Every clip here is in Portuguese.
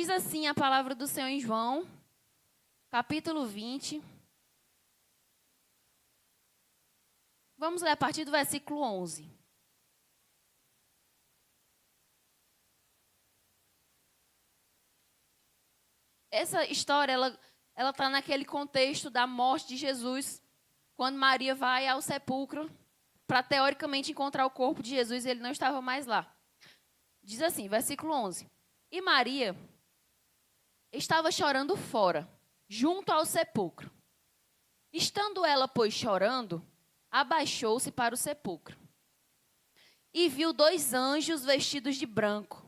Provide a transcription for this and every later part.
Diz assim a palavra do Senhor em João, capítulo 20. Vamos ler a partir do versículo 11. Essa história, ela está naquele contexto da morte de Jesus, quando Maria vai ao sepulcro para, teoricamente, encontrar o corpo de Jesus, e ele não estava mais lá. Diz assim, versículo 11. E Maria estava chorando fora, junto ao sepulcro. Estando ela, pois, chorando, abaixou-se para o sepulcro. E viu 2 anjos vestidos de branco,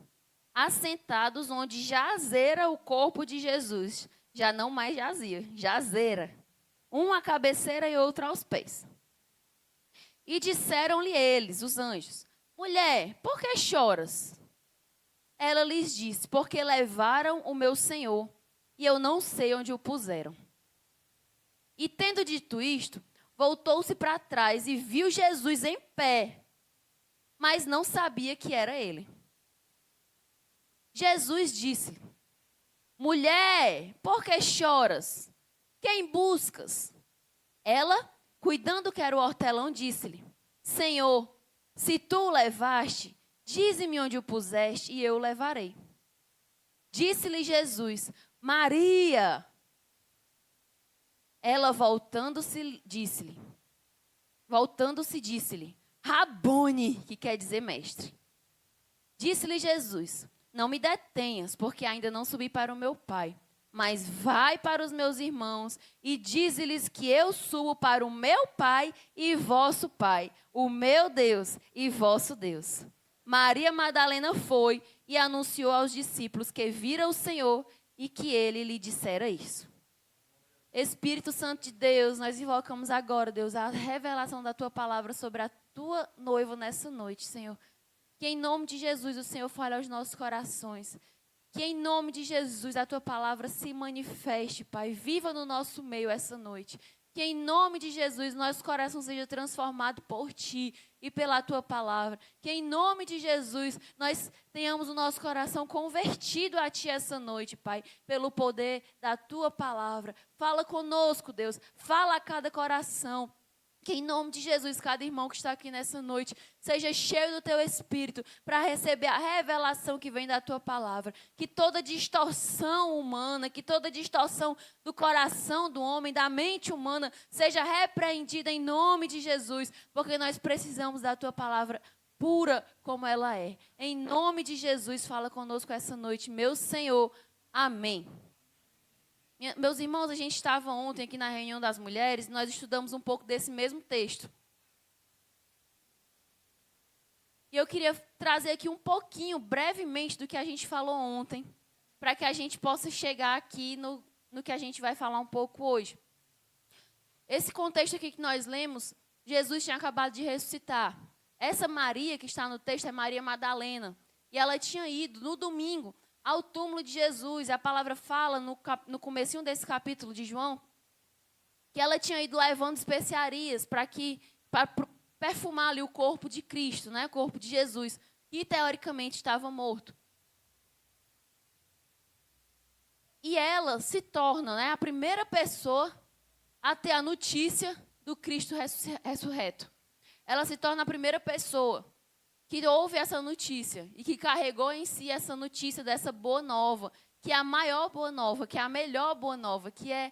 assentados onde jazera o corpo de Jesus. Já não mais jazia, jazera. Um à cabeceira e outro aos pés. E disseram-lhe eles, os anjos: Mulher, por que choras? Ela lhes disse: Porque levaram o meu Senhor, e eu não sei onde o puseram. E tendo dito isto, voltou-se para trás e viu Jesus em pé, mas não sabia que era ele. Jesus disse: Mulher, por que choras? Quem buscas? Ela, cuidando que era o hortelão, disse-lhe: Senhor, se tu o levaste, dize-me onde o puseste e eu o levarei. Disse-lhe Jesus: Maria. Ela, voltando-se, disse-lhe: Rabone, que quer dizer mestre. Disse-lhe Jesus: Não me detenhas, porque ainda não subi para o meu Pai. Mas vai para os meus irmãos e dize-lhes que eu subo para o meu Pai e vosso Pai, o meu Deus e vosso Deus. Maria Madalena foi e anunciou aos discípulos que vira o Senhor e que ele lhe dissera isso. Espírito Santo de Deus, nós invocamos agora, Deus, a revelação da Tua palavra sobre a Tua noiva nessa noite, Senhor. Que em nome de Jesus o Senhor fale aos nossos corações. Que em nome de Jesus a Tua palavra se manifeste, Pai. Viva no nosso meio essa noite. Que em nome de Jesus nosso coração seja transformado por Ti e pela Tua palavra. Que em nome de Jesus nós tenhamos o nosso coração convertido a Ti essa noite, Pai. Pelo poder da Tua palavra. Fala conosco, Deus. Fala a cada coração. Que em nome de Jesus, cada irmão que está aqui nessa noite seja cheio do Teu Espírito para receber a revelação que vem da Tua palavra. Que toda distorção humana, que toda distorção do coração do homem, da mente humana, seja repreendida em nome de Jesus, porque nós precisamos da Tua palavra pura como ela é. Em nome de Jesus, fala conosco essa noite, meu Senhor. Amém. Meus irmãos, a gente estava ontem aqui na reunião das mulheres e nós estudamos um pouco desse mesmo texto. E eu queria trazer aqui um pouquinho, brevemente, do que a gente falou ontem, para que a gente possa chegar aqui no que a gente vai falar um pouco hoje. Esse contexto aqui que nós lemos, Jesus tinha acabado de ressuscitar. Essa Maria que está no texto é Maria Madalena. E ela tinha ido no domingo ao túmulo de Jesus. A palavra fala no comecinho desse capítulo de João que ela tinha ido levando especiarias para perfumar ali o corpo de Cristo, né? O corpo de Jesus, que teoricamente estava morto. E ela se torna, né, a primeira pessoa a ter a notícia do Cristo ressurreto. Ela se torna a primeira pessoa que ouve essa notícia e que carregou em si essa notícia dessa boa nova, que é a maior boa nova, que é a melhor boa nova, que é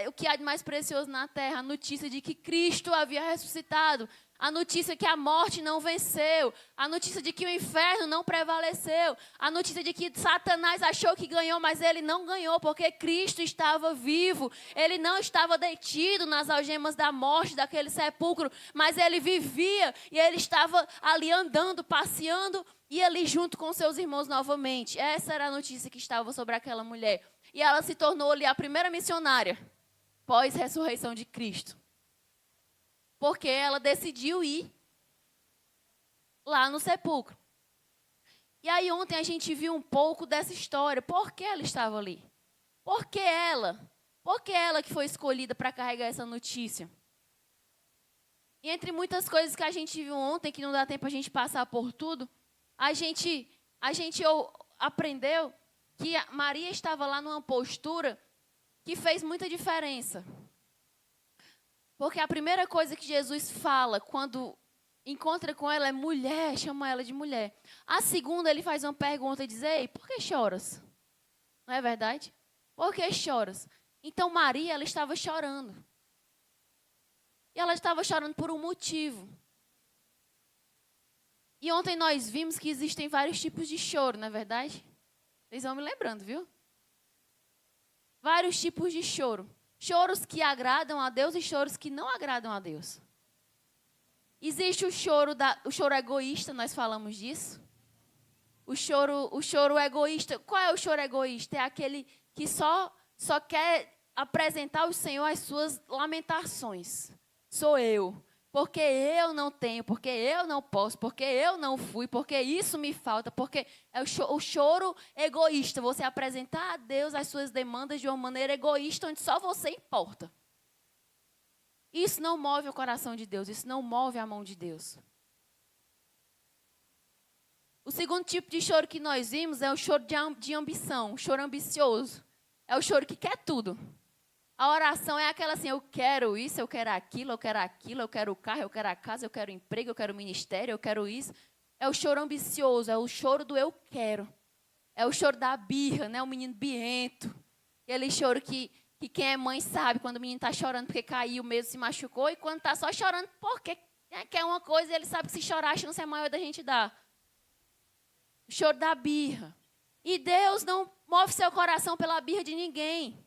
o que há de mais precioso na terra, a notícia de que Cristo havia ressuscitado, a notícia que a morte não venceu, a notícia de que o inferno não prevaleceu, a notícia de que Satanás achou que ganhou, mas ele não ganhou, porque Cristo estava vivo, ele não estava detido nas algemas da morte, daquele sepulcro, mas ele vivia e ele estava ali andando, passeando e ali junto com seus irmãos novamente. Essa era a notícia que estava sobre aquela mulher. E ela se tornou ali a primeira missionária pós-ressurreição de Cristo. Porque ela decidiu ir lá no sepulcro. E aí ontem a gente viu um pouco dessa história. Por que ela estava ali? Por que ela? Por que ela que foi escolhida para carregar essa notícia? E entre muitas coisas que a gente viu ontem, que não dá tempo a gente passar por tudo, a gente aprendeu que Maria estava lá numa postura que fez muita diferença. Porque a primeira coisa que Jesus fala quando encontra com ela é mulher, chama ela de mulher. A segunda, ele faz uma pergunta e diz, ei, por que choras? Não é verdade? Por que choras? Então Maria, ela estava chorando. E ela estava chorando por um motivo. E ontem nós vimos que existem vários tipos de choro, não é verdade? Vocês vão me lembrando, viu? Vários tipos de choro. Choros que agradam a Deus e choros que não agradam a Deus. Existe o choro egoísta, nós falamos disso. O choro egoísta. Qual é o choro egoísta? É aquele que só quer apresentar ao Senhor as suas lamentações. Sou eu. Porque eu não tenho, porque eu não posso, porque eu não fui, porque isso me falta, porque é o choro egoísta. Você apresentar a Deus as suas demandas de uma maneira egoísta, onde só você importa. Isso não move o coração de Deus, isso não move a mão de Deus. O segundo tipo de choro que nós vimos é o choro de ambição, o choro ambicioso. É o choro que quer tudo. A oração é aquela assim, eu quero isso, eu quero aquilo, eu quero aquilo, eu quero o carro, eu quero a casa, eu quero o emprego, eu quero o ministério, eu quero isso. É o choro ambicioso, é o choro do eu quero. É o choro da birra, né? O menino birrento. Aquele choro que quem é mãe sabe, quando o menino está chorando porque caiu mesmo, se machucou, e quando está só chorando porque quer uma coisa, ele sabe que se chorar, a chance é maior da gente dar. O choro da birra. E Deus não move seu coração pela birra de ninguém.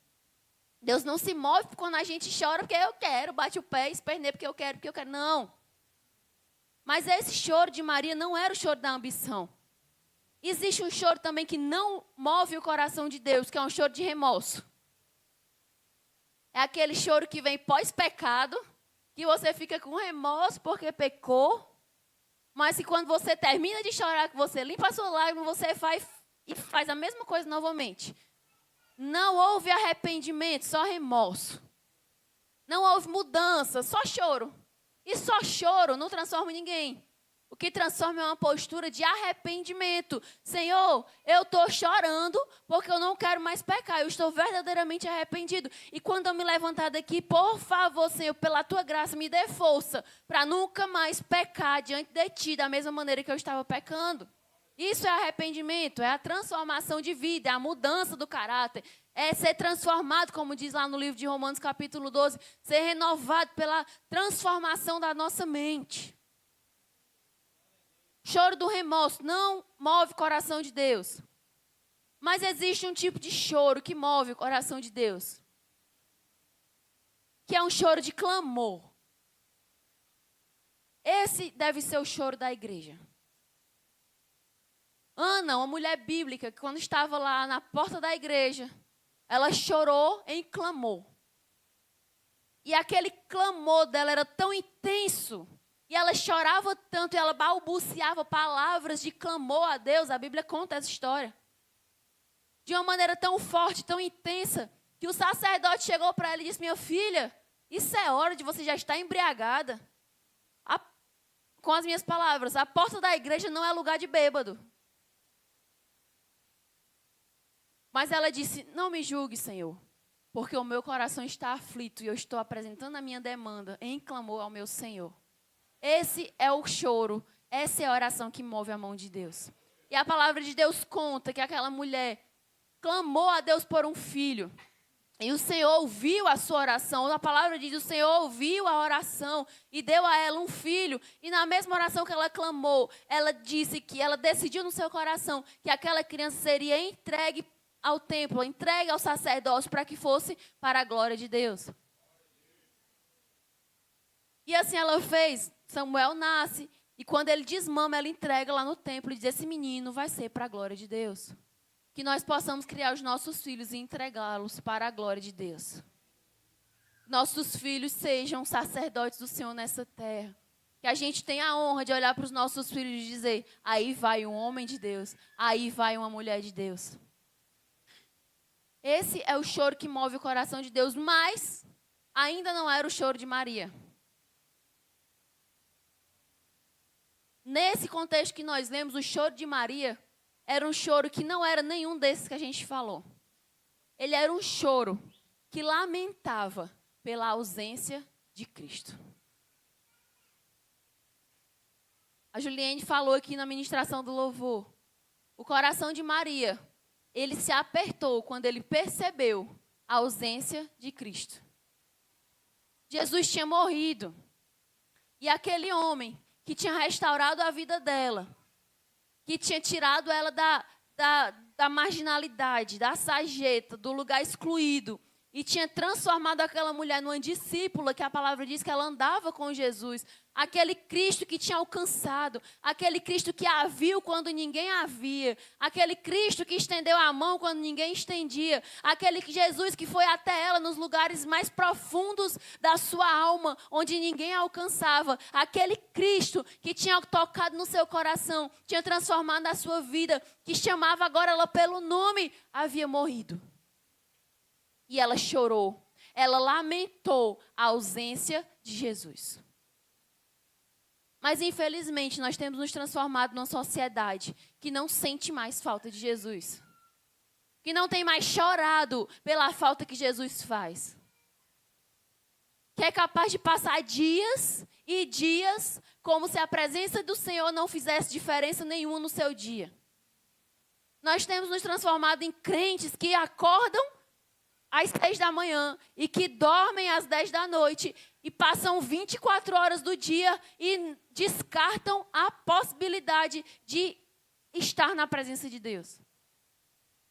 Deus não se move quando a gente chora porque eu quero, bate o pé, esperneia porque eu quero. Não. Mas esse choro de Maria não era o choro da ambição. Existe um choro também que não move o coração de Deus, que é um choro de remorso. É aquele choro que vem pós-pecado, que você fica com remorso porque pecou, mas que quando você termina de chorar, que você limpa a sua lágrima, você faz a mesma coisa novamente. Não houve arrependimento, só remorso. Não houve mudança, só choro. E só choro não transforma ninguém. O que transforma é uma postura de arrependimento. Senhor, eu estou chorando porque eu não quero mais pecar. Eu estou verdadeiramente arrependido. E quando eu me levantar daqui, por favor, Senhor, pela tua graça, me dê força para nunca mais pecar diante de ti da mesma maneira que eu estava pecando. Isso é arrependimento, é a transformação de vida, é a mudança do caráter, é ser transformado, como diz lá no livro de Romanos capítulo 12, ser renovado pela transformação da nossa mente. Choro do remorso não move o coração de Deus. Mas existe um tipo de choro que move o coração de Deus, que é um choro de clamor. Esse deve ser o choro da igreja. Ana, uma mulher bíblica, que quando estava lá na porta da igreja, ela chorou em clamor. E aquele clamor dela era tão intenso, e ela chorava tanto, e ela balbuciava palavras de clamor a Deus. A Bíblia conta essa história. De uma maneira tão forte, tão intensa, que o sacerdote chegou para ela e disse, minha filha, isso é hora de você já estar embriagada. Com as minhas palavras, a porta da igreja não é lugar de bêbado. Mas ela disse, não me julgue, Senhor, porque o meu coração está aflito e eu estou apresentando a minha demanda em clamor ao meu Senhor. Esse é o choro, essa é a oração que move a mão de Deus. E a palavra de Deus conta que aquela mulher clamou a Deus por um filho. E o Senhor ouviu a sua oração. A palavra diz, o Senhor ouviu a oração e deu a ela um filho. E na mesma oração que ela clamou, ela disse que ela decidiu no seu coração que aquela criança seria entregue ao templo, entregue ao sacerdócio para que fosse para a glória de Deus. E assim ela fez. Samuel nasce e quando ele desmama, ela entrega lá no templo e diz, esse menino vai ser para a glória de Deus. Que nós possamos criar os nossos filhos e entregá-los para a glória de Deus. Nossos filhos sejam sacerdotes do Senhor nessa terra. Que a gente tenha a honra de olhar para os nossos filhos e dizer, aí vai um homem de Deus, aí vai uma mulher de Deus. Esse é o choro que move o coração de Deus, mas ainda não era o choro de Maria. Nesse contexto que nós lemos, o choro de Maria era um choro que não era nenhum desses que a gente falou. Ele era um choro que lamentava pela ausência de Cristo. A Juliane falou aqui na ministração do louvor. O coração de Maria, ele se apertou quando ele percebeu a ausência de Cristo. Jesus tinha morrido. E aquele homem que tinha restaurado a vida dela, que tinha tirado ela da marginalidade, da sarjeta, do lugar excluído, e tinha transformado aquela mulher numa discípula, que a palavra diz que ela andava com Jesus. Aquele Cristo que tinha alcançado, aquele Cristo que a viu quando ninguém a via, aquele Cristo que estendeu a mão quando ninguém estendia, aquele Jesus que foi até ela nos lugares mais profundos da sua alma, onde ninguém a alcançava, aquele Cristo que tinha tocado no seu coração, tinha transformado a sua vida, que chamava agora ela pelo nome, havia morrido. E ela chorou, ela lamentou a ausência de Jesus. Mas, infelizmente, nós temos nos transformado numa sociedade que não sente mais falta de Jesus. Que não tem mais chorado pela falta que Jesus faz. Que é capaz de passar dias e dias como se a presença do Senhor não fizesse diferença nenhuma no seu dia. Nós temos nos transformado em crentes que acordam às 6 da manhã e que dormem às 10 da noite e passam 24 horas do dia e descartam a possibilidade de estar na presença de Deus.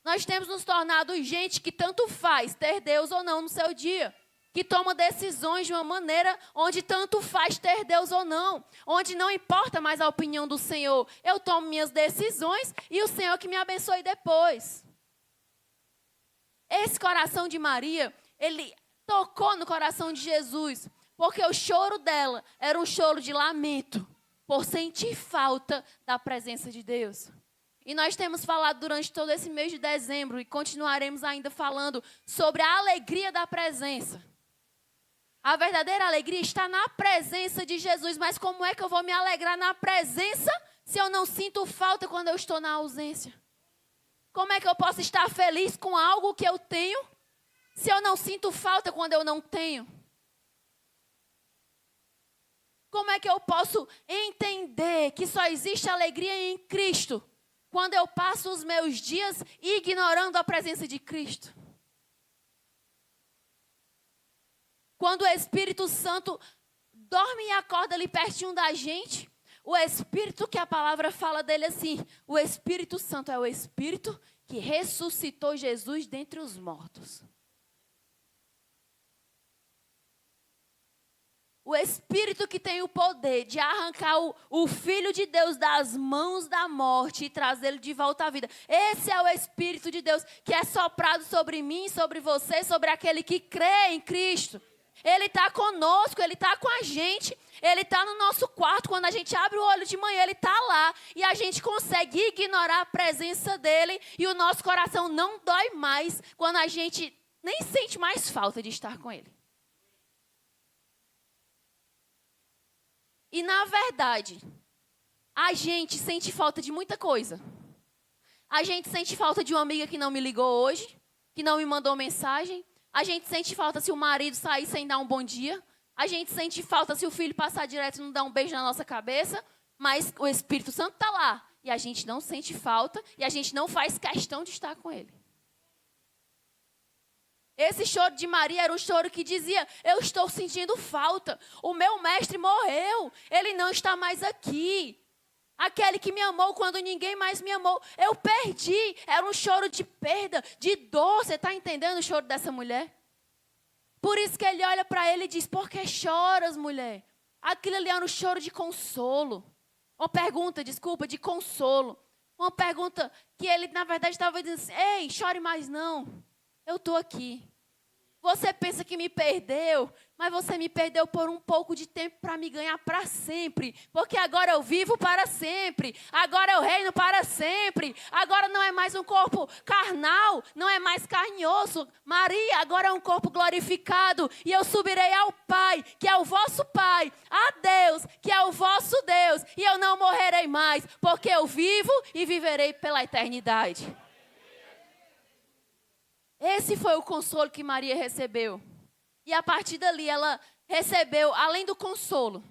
Nós temos nos tornado gente que tanto faz ter Deus ou não no seu dia, que toma decisões de uma maneira onde tanto faz ter Deus ou não, onde não importa mais a opinião do Senhor. Eu tomo minhas decisões e o Senhor que me abençoe depois. Esse coração de Maria, ele tocou no coração de Jesus, porque o choro dela era um choro de lamento, por sentir falta da presença de Deus. E nós temos falado durante todo esse mês de dezembro, e continuaremos ainda falando sobre a alegria da presença. A verdadeira alegria está na presença de Jesus, mas como é que eu vou me alegrar na presença se eu não sinto falta quando eu estou na ausência? Como é que eu posso estar feliz com algo que eu tenho, se eu não sinto falta quando eu não tenho? Como é que eu posso entender que só existe alegria em Cristo, quando eu passo os meus dias ignorando a presença de Cristo? Quando o Espírito Santo dorme e acorda ali pertinho da gente, o Espírito que a palavra fala dele assim, o Espírito Santo é o Espírito que ressuscitou Jesus dentre os mortos. O Espírito que tem o poder de arrancar o Filho de Deus das mãos da morte e trazê-lo de volta à vida. Esse é o Espírito de Deus que é soprado sobre mim, sobre você, sobre aquele que crê em Cristo. Ele está conosco, Ele está com a gente, Ele está no nosso quarto. Quando a gente abre o olho de manhã, Ele está lá. E a gente consegue ignorar a presença dEle. E o nosso coração não dói mais quando a gente nem sente mais falta de estar com Ele. E na verdade, a gente sente falta de muita coisa. A gente sente falta de uma amiga que não me ligou hoje, que não me mandou mensagem. A gente sente falta se o marido sair sem dar um bom dia. A gente sente falta se o filho passar direto e não dar um beijo na nossa cabeça. Mas o Espírito Santo está lá. E a gente não sente falta e a gente não faz questão de estar com Ele. Esse choro de Maria era um choro que dizia, eu estou sentindo falta. O meu mestre morreu. Ele não está mais aqui. Aquele que me amou quando ninguém mais me amou, eu perdi. Era um choro de perda, de dor. Você está entendendo o choro dessa mulher? Por isso que ele olha para ele e diz, por que choras, mulher? Aquilo ali era um choro de consolo. Uma pergunta, desculpa, de consolo. Uma pergunta que ele, na verdade, estava dizendo assim, ei, chore mais não. Eu estou aqui. Você pensa que me perdeu, mas você me perdeu por um pouco de tempo para me ganhar para sempre. Porque agora eu vivo para sempre. Agora eu reino para sempre. Agora não é mais um corpo carnal, não é mais carne e osso. Maria, agora é um corpo glorificado. E eu subirei ao Pai, que é o vosso Pai. A Deus, que é o vosso Deus. E eu não morrerei mais, porque eu vivo e viverei pela eternidade. Esse foi o consolo que Maria recebeu. E a partir dali ela recebeu, além do consolo,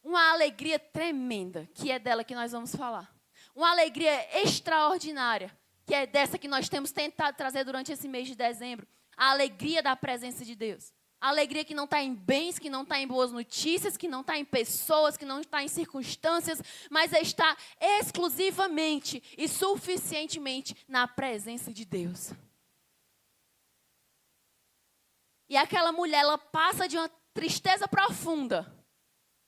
uma alegria tremenda, que é dela que nós vamos falar. Uma alegria extraordinária, que é dessa que nós temos tentado trazer durante esse mês de dezembro. A alegria da presença de Deus. A alegria que não está em bens, que não está em boas notícias, que não está em pessoas, que não está em circunstâncias, mas está exclusivamente e suficientemente na presença de Deus. E aquela mulher, ela passa de uma tristeza profunda,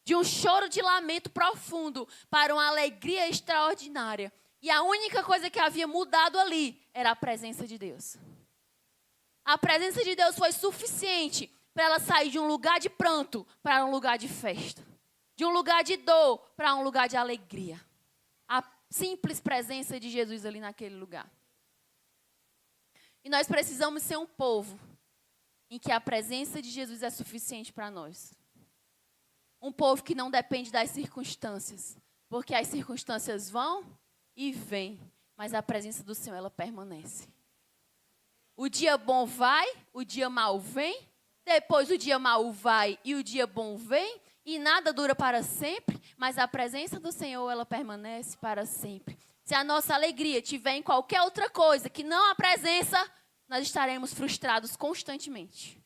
de um choro de lamento profundo, para uma alegria extraordinária. E a única coisa que havia mudado ali era a presença de Deus. A presença de Deus foi suficiente para ela sair de um lugar de pranto para um lugar de festa. De um lugar de dor para um lugar de alegria. A simples presença de Jesus ali naquele lugar. E nós precisamos ser um povo em que a presença de Jesus é suficiente para nós. Um povo que não depende das circunstâncias, porque as circunstâncias vão e vêm, mas a presença do Senhor, ela permanece. O dia bom vai, o dia mau vem, depois o dia mau vai e o dia bom vem, e nada dura para sempre, mas a presença do Senhor, ela permanece para sempre. Se a nossa alegria estiver em qualquer outra coisa que não a presença, nós estaremos frustrados constantemente.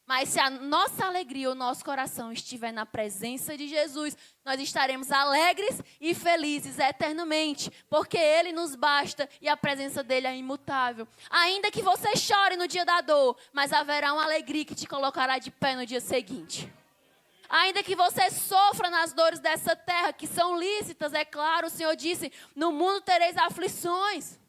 Mas se a nossa alegria, o nosso coração estiver na presença de Jesus, nós estaremos alegres e felizes eternamente, porque Ele nos basta e a presença dEle é imutável. Ainda que você chore no dia da dor, mas haverá uma alegria que te colocará de pé no dia seguinte. Ainda que você sofra nas dores dessa terra, que são lícitas, é claro, o Senhor disse, no mundo tereis aflições.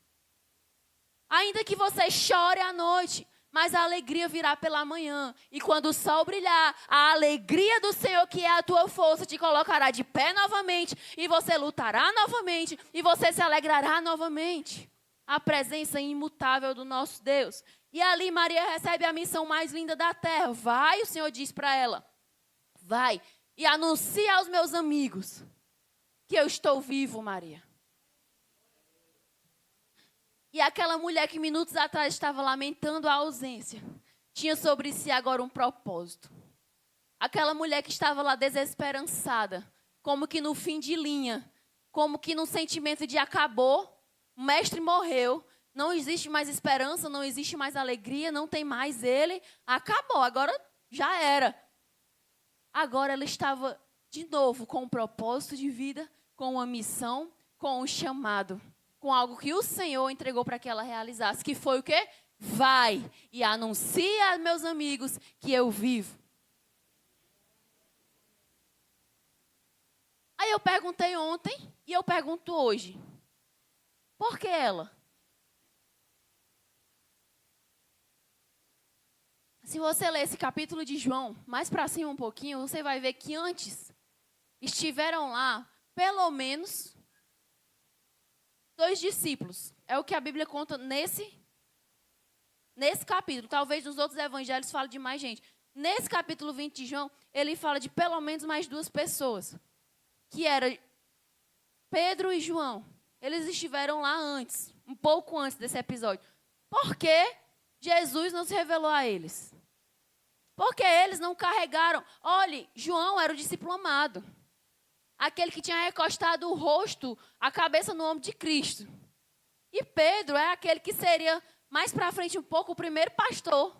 Ainda que você chore à noite, mas a alegria virá pela manhã. E quando o sol brilhar, a alegria do Senhor, que é a tua força, te colocará de pé novamente. E você lutará novamente. E você se alegrará novamente. A presença imutável do nosso Deus. E ali Maria recebe a missão mais linda da terra. Vai, o Senhor diz para ela. Vai e anuncia aos meus amigos que eu estou vivo, Maria. E aquela mulher que minutos atrás estava lamentando a ausência, tinha sobre si agora um propósito. Aquela mulher que estava lá desesperançada, como que no fim de linha, como que no sentimento de acabou, o mestre morreu, não existe mais esperança, não existe mais alegria, não tem mais ele, acabou, agora já era. Agora ela estava de novo com um propósito de vida, com uma missão, com um chamado. Com algo que o Senhor entregou para que ela realizasse, que foi o quê? Vai e anuncia aos meus amigos que eu vivo. Aí eu perguntei ontem e eu pergunto hoje. Por que ela? Se você ler esse capítulo de João, mais para cima um pouquinho, você vai ver que antes estiveram lá, pelo menos 2 discípulos. É o que a Bíblia conta nesse capítulo. Talvez nos outros evangelhos fale de mais gente. Nesse capítulo 20 de João, ele fala de pelo menos mais 2 pessoas. Que era Pedro e João. Eles estiveram lá antes, um pouco antes desse episódio. Por que Jesus não se revelou a eles? Porque eles não carregaram. Olhe, João era o discípulo amado. Aquele que tinha recostado o rosto, a cabeça no ombro de Cristo. E Pedro é aquele que seria, mais para frente um pouco, o primeiro pastor,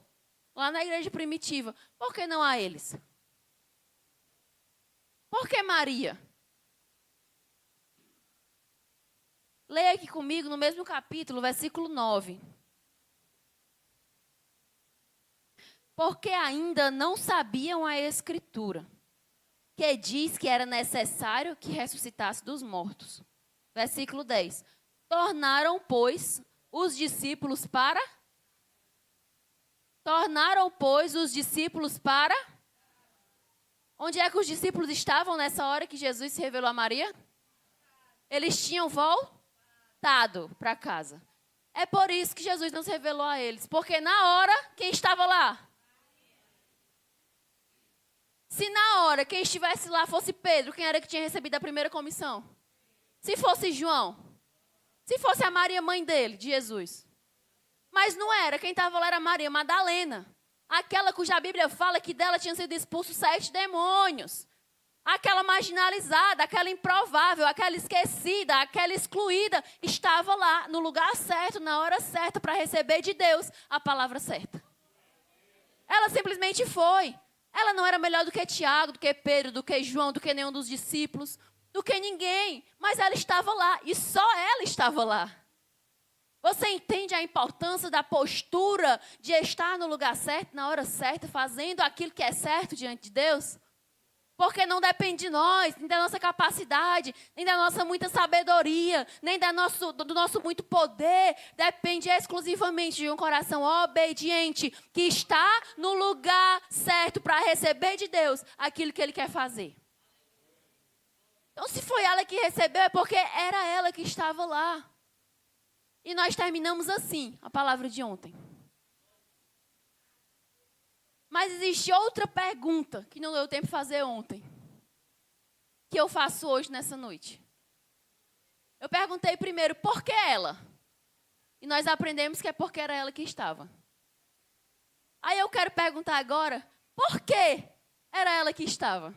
lá na igreja primitiva. Por que não a eles? Por que Maria? Leia aqui comigo no mesmo capítulo, versículo 9. Porque ainda não sabiam a Escritura, que diz que era necessário que ressuscitasse dos mortos. Versículo 10. Tornaram, pois, os discípulos para Tornaram, pois, os discípulos para... Onde é que os discípulos estavam nessa hora que Jesus se revelou a Maria? Eles tinham voltado para casa. É por isso que Jesus não se revelou a eles. Porque na hora, quem estava lá? Se na hora quem estivesse lá fosse Pedro, quem era que tinha recebido a primeira comissão? Se fosse João. Se fosse a Maria, mãe dele, de Jesus. Mas não era. Quem estava lá era Maria Madalena. Aquela cuja Bíblia fala que dela tinham sido expulsos 7 demônios. Aquela marginalizada, aquela improvável, aquela esquecida, aquela excluída, estava lá no lugar certo, na hora certa, para receber de Deus a palavra certa. Ela simplesmente foi. Ela não era melhor do que Tiago, do que Pedro, do que João, do que nenhum dos discípulos, do que ninguém. Mas ela estava lá e só ela estava lá. Você entende a importância da postura de estar no lugar certo, na hora certa, fazendo aquilo que é certo diante de Deus? Porque não depende de nós, nem da nossa capacidade, nem da nossa muita sabedoria, nem do nosso muito poder. Depende exclusivamente de um coração obediente, que está no lugar certo para receber de Deus aquilo que Ele quer fazer. Então, se foi ela que recebeu, é porque era ela que estava lá. E nós terminamos assim, a palavra de ontem. Mas existe outra pergunta que não deu tempo de fazer ontem, que eu faço hoje nessa noite. Eu perguntei primeiro, por que ela? E nós aprendemos que é porque era ela que estava. Aí eu quero perguntar agora, por que era ela que estava?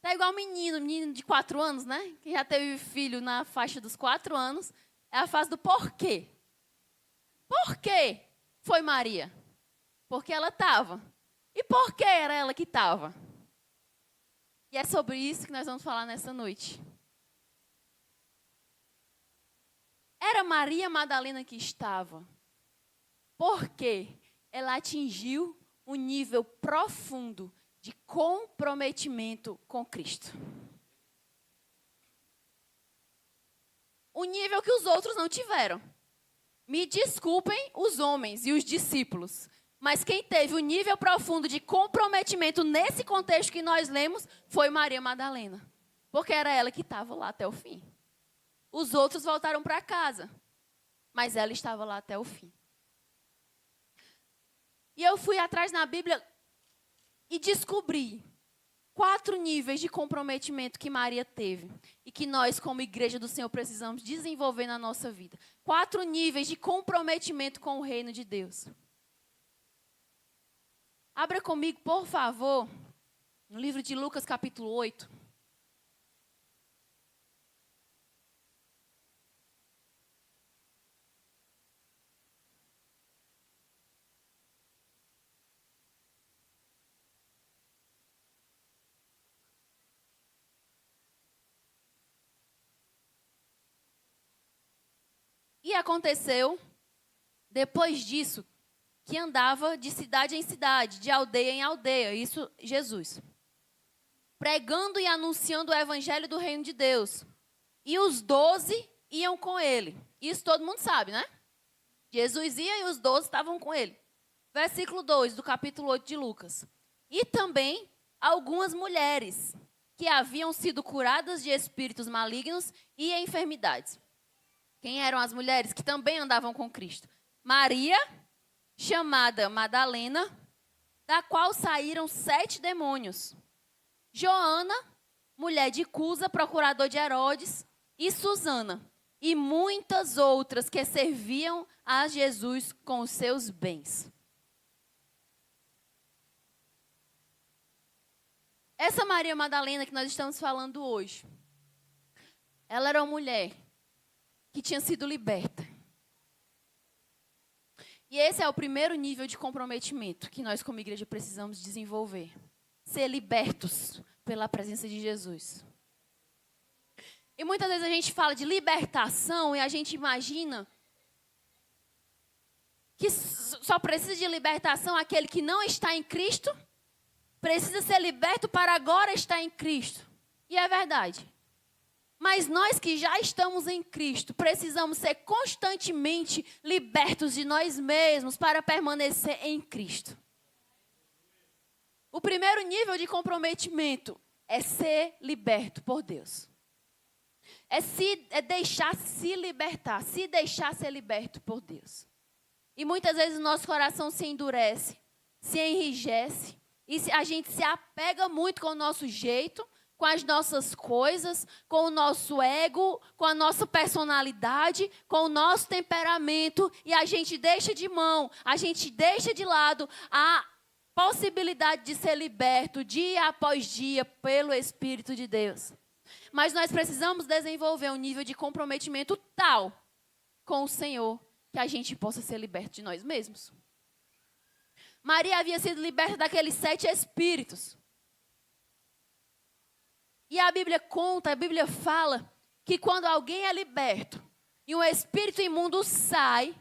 Tá igual menino de 4 anos, né? Que já teve filho na faixa dos 4 anos. É a fase do porquê. Por que foi Maria? Porque ela estava. E por que era ela que estava? E é sobre isso que nós vamos falar nessa noite. Era Maria Madalena que estava. Porque ela atingiu um nível profundo de comprometimento com Cristo. O nível que os outros não tiveram. Me desculpem os homens e os discípulos, mas quem teve o nível profundo de comprometimento nesse contexto que nós lemos foi Maria Madalena. Porque era ela que estava lá até o fim. Os outros voltaram para casa, mas ela estava lá até o fim. E eu fui atrás na Bíblia e descobri 4 níveis de comprometimento que Maria teve e que nós, como igreja do Senhor, precisamos desenvolver na nossa vida. 4 níveis de comprometimento com o reino de Deus. Abra comigo, por favor, no livro de Lucas, capítulo 8. E aconteceu, depois disso, que andava de cidade em cidade, de aldeia em aldeia, isso Jesus, pregando e anunciando o evangelho do reino de Deus. E os 12 iam com ele. Isso todo mundo sabe, né? Jesus ia e os 12 estavam com ele. Versículo 2 do capítulo 8 de Lucas. E também algumas mulheres que haviam sido curadas de espíritos malignos e enfermidades. Quem eram as mulheres que também andavam com Cristo? Maria, chamada Madalena, da qual saíram 7 demônios. Joana, mulher de Cusa, procurador de Herodes, e Susana, e muitas outras que serviam a Jesus com os seus bens. Essa Maria Madalena que nós estamos falando hoje, ela era uma mulher que tinha sido liberta. E esse é o primeiro nível de comprometimento que nós como igreja precisamos desenvolver. Ser libertos pela presença de Jesus. E muitas vezes a gente fala de libertação e a gente imagina que só precisa de libertação aquele que não está em Cristo, precisa ser liberto para agora estar em Cristo. E é verdade. Mas nós que já estamos em Cristo, precisamos ser constantemente libertos de nós mesmos para permanecer em Cristo. O primeiro nível de comprometimento é ser liberto por Deus. É deixar se libertar, se deixar ser liberto por Deus. E muitas vezes o nosso coração se endurece, se enrijece, e a gente se apega muito com o nosso jeito, com as nossas coisas, com o nosso ego, com a nossa personalidade, com o nosso temperamento, e a gente deixa de mão, a gente deixa de lado a possibilidade de ser liberto dia após dia pelo Espírito de Deus. Mas nós precisamos desenvolver um nível de comprometimento tal com o Senhor que a gente possa ser liberto de nós mesmos. Maria havia sido liberta daqueles 7 espíritos. E a Bíblia conta, a Bíblia fala que quando alguém é liberto e um espírito imundo sai,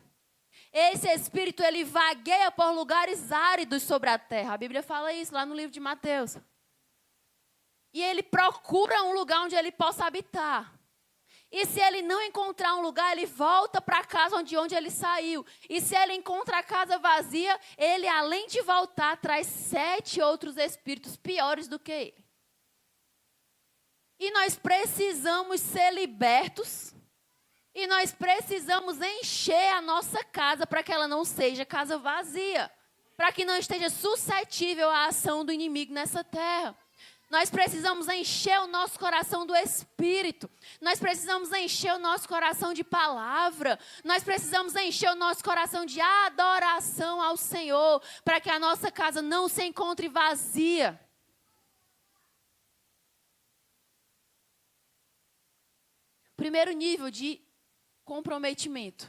esse espírito ele vagueia por lugares áridos sobre a terra. A Bíblia fala isso lá no livro de Mateus. E ele procura um lugar onde ele possa habitar. E se ele não encontrar um lugar, ele volta para a casa de onde ele saiu. E se ele encontra a casa vazia, ele, além de voltar, traz 7 outros espíritos piores do que ele. E nós precisamos ser libertos. E nós precisamos encher a nossa casa para que ela não seja casa vazia. Para que não esteja suscetível à ação do inimigo nessa terra. Nós precisamos encher o nosso coração do Espírito. Nós precisamos encher o nosso coração de palavra. Nós precisamos encher o nosso coração de adoração ao Senhor, para que a nossa casa não se encontre vazia. Primeiro nível de comprometimento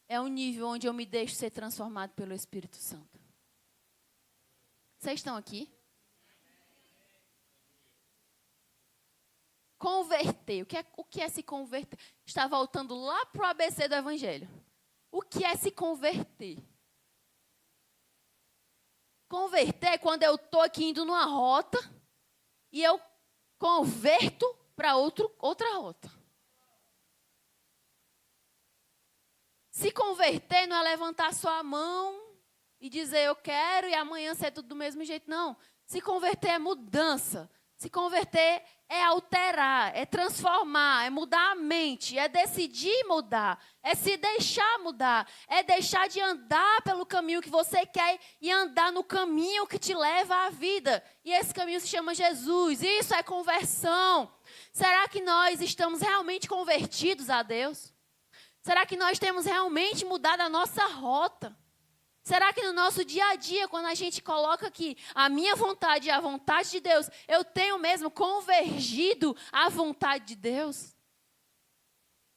é um nível onde eu me deixo ser transformado pelo Espírito Santo. Vocês estão aqui? Converter. O que é se converter? Está voltando lá para o ABC do Evangelho. O que é se converter? Converter é quando eu estou aqui indo numa rota e eu converto para outra rota. Se converter não é levantar sua mão e dizer eu quero e amanhã ser tudo do mesmo jeito. Não. Se converter é mudança. Se converter é alterar, é transformar, é mudar a mente, é decidir mudar, é se deixar mudar, é deixar de andar pelo caminho que você quer e andar no caminho que te leva à vida. E esse caminho se chama Jesus. Isso é conversão. Será que nós estamos realmente convertidos a Deus? Será que nós temos realmente mudado a nossa rota? Será que no nosso dia a dia, quando a gente coloca aqui a minha vontade e a vontade de Deus, eu tenho mesmo convergido à vontade de Deus?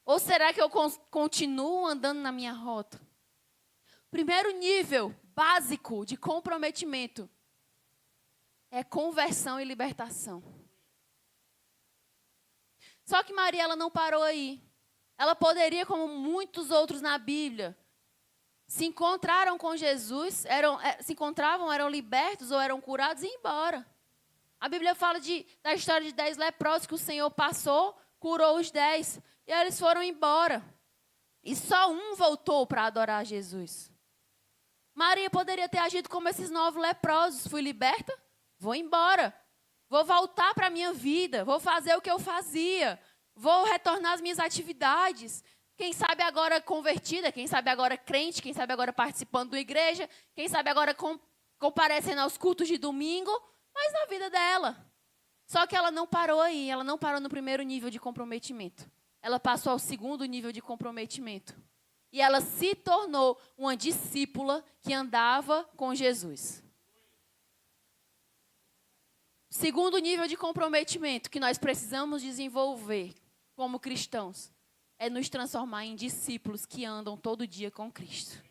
Ou será que eu continuo andando na minha rota? Primeiro nível básico de comprometimento é conversão e libertação. Só que Maria, ela não parou aí. Ela poderia, como muitos outros na Bíblia, se encontraram com Jesus, eram libertos ou eram curados e iam embora. A Bíblia fala da história de 10 leprosos que o Senhor passou, curou os 10 e eles foram embora. E só um voltou para adorar Jesus. Maria poderia ter agido como esses 9 leprosos. Fui liberta? Vou embora. Vou voltar para a minha vida. Vou fazer o que eu fazia. Vou retornar às minhas atividades. Quem sabe agora convertida, quem sabe agora crente, quem sabe agora participando da igreja, quem sabe agora comparecendo aos cultos de domingo, mas na vida dela. Só que ela não parou aí, ela não parou no primeiro nível de comprometimento. Ela passou ao segundo nível de comprometimento. E ela se tornou uma discípula que andava com Jesus. Segundo nível de comprometimento que nós precisamos desenvolver como cristãos é nos transformar em discípulos que andam todo dia com Cristo.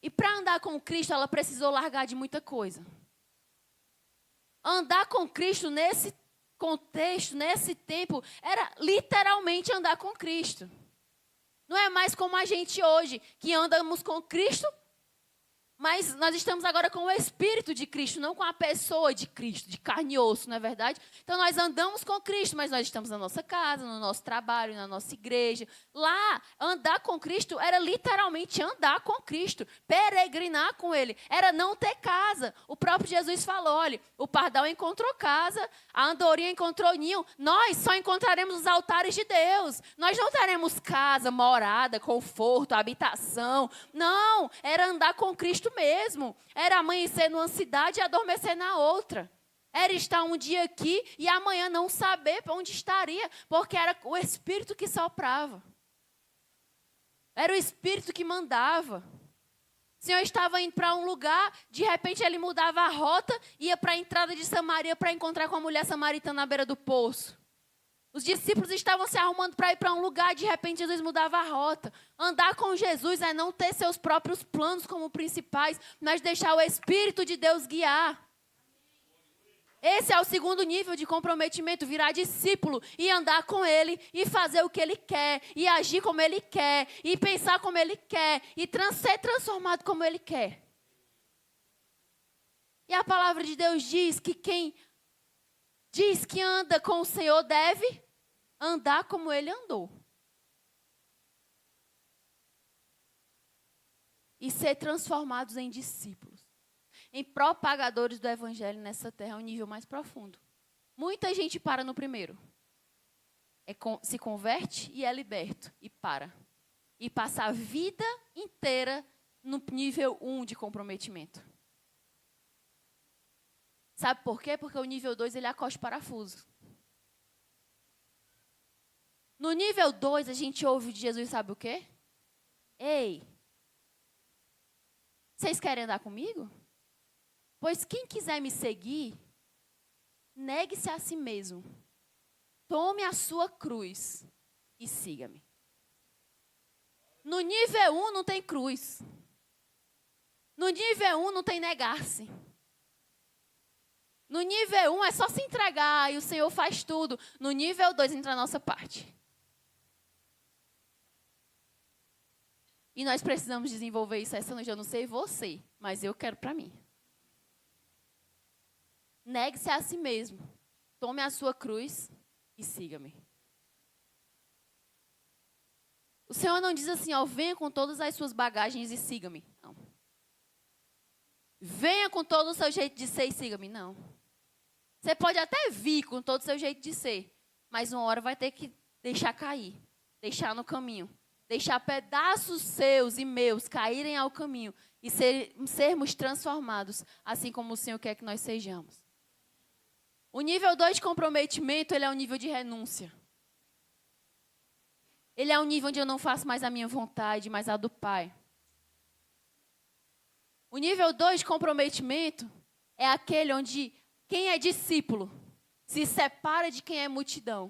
E para andar com Cristo, ela precisou largar de muita coisa. Andar com Cristo nesse contexto, nesse tempo, era literalmente andar com Cristo. Não é mais como a gente hoje, que andamos com Cristo, Mas nós estamos agora com o Espírito de Cristo, não com a pessoa de Cristo, de carne e osso, não é verdade? Então nós andamos com Cristo, mas nós estamos na nossa casa, no nosso trabalho, na nossa igreja. Lá, andar com Cristo era literalmente andar com Cristo, peregrinar com Ele. Era não ter casa. O próprio Jesus falou, olha, o pardal encontrou casa, a andorinha encontrou ninho. Nós só encontraremos os altares de Deus. Nós não teremos casa, morada, conforto, habitação. Não, era andar com Cristo mesmo. Era amanhecer numa cidade e adormecer na outra. Era estar um dia aqui e amanhã não saber para onde estaria, porque era o Espírito que soprava. Era o Espírito que mandava. O Senhor estava indo para um lugar, de repente ele mudava a rota, ia para a entrada de Samaria para encontrar com a mulher samaritana na beira do poço. Os discípulos estavam se arrumando para ir para um lugar, de repente Jesus mudava a rota. Andar com Jesus é não ter seus próprios planos como principais, mas deixar o Espírito de Deus guiar. Esse é o segundo nível de comprometimento, virar discípulo e andar com Ele e fazer o que Ele quer, e agir como Ele quer, e pensar como Ele quer, e ser transformado como Ele quer. E a palavra de Deus diz que quem diz que anda com o Senhor deve andar como Ele andou. E ser transformados em discípulos. Em propagadores do Evangelho nessa terra, é um nível mais profundo. Muita gente para no primeiro. Se converte e é liberto. E para. E passa a vida inteira no nível 1 de comprometimento. Sabe por quê? Porque o nível 2, ele acosta o parafuso. No nível 2, a gente ouve de Jesus, sabe o quê? Ei, vocês querem andar comigo? Pois quem quiser me seguir, negue-se a si mesmo. Tome a sua cruz e siga-me. No nível 1 não tem cruz. No nível 1 não tem negar-se. No nível 1 é só se entregar e o Senhor faz tudo. No nível 2 entra a nossa parte. E nós precisamos desenvolver isso essa noite. Eu não sei você, mas eu quero para mim. Negue-se a si mesmo. Tome a sua cruz e siga-me. O Senhor não diz assim, ó, venha com todas as suas bagagens e siga-me. Não. Venha com todo o seu jeito de ser e siga-me. Não. Você pode até vir com todo o seu jeito de ser, mas uma hora vai ter que deixar cair, deixar no caminho, deixar pedaços seus e meus caírem ao caminho e sermos transformados, assim como o Senhor quer que nós sejamos. O nível 2 de comprometimento, ele é um nível de renúncia. Ele é um nível onde eu não faço mais a minha vontade, mas a do Pai. O nível 2 de comprometimento é aquele onde quem é discípulo se separa de quem é multidão.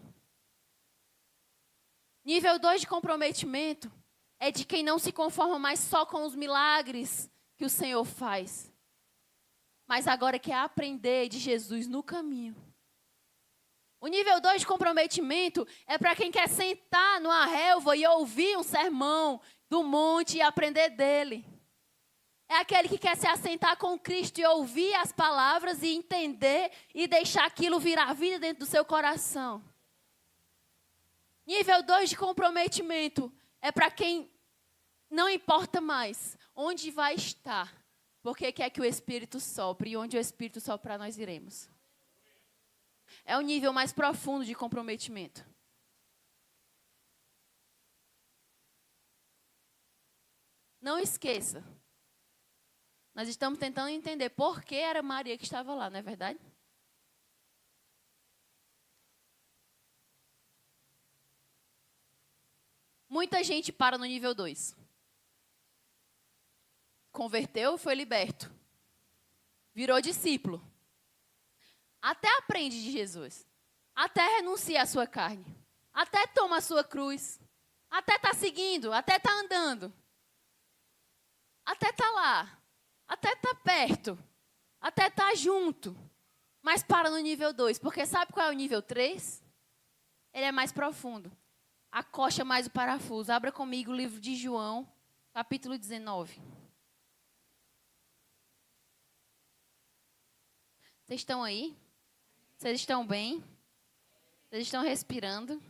Nível 2 de comprometimento é de quem não se conforma mais só com os milagres que o Senhor faz, mas agora quer aprender de Jesus no caminho. O nível 2 de comprometimento é para quem quer sentar numa relva e ouvir um sermão do monte e aprender dele. É aquele que quer se assentar com Cristo e ouvir as palavras e entender e deixar aquilo virar vida dentro do seu coração. Nível 2 de comprometimento é para quem não importa mais onde vai estar, porque quer que o Espírito sopre e onde o Espírito soprar nós iremos. É o nível mais profundo de comprometimento. Não esqueça. Nós estamos tentando entender por que era Maria que estava lá, não é verdade? Muita gente para no nível 2. Converteu, foi liberto. Virou discípulo. Até aprende de Jesus. Até renuncia à sua carne. Até toma a sua cruz. Até está seguindo, até está andando. Até está lá. Até está perto. Até está junto. Mas para no nível 2. Porque sabe qual é o nível 3? Ele é mais profundo. Acocha mais o parafuso. Abra comigo o livro de João, capítulo 19. Vocês estão aí? Vocês estão bem? Vocês estão respirando?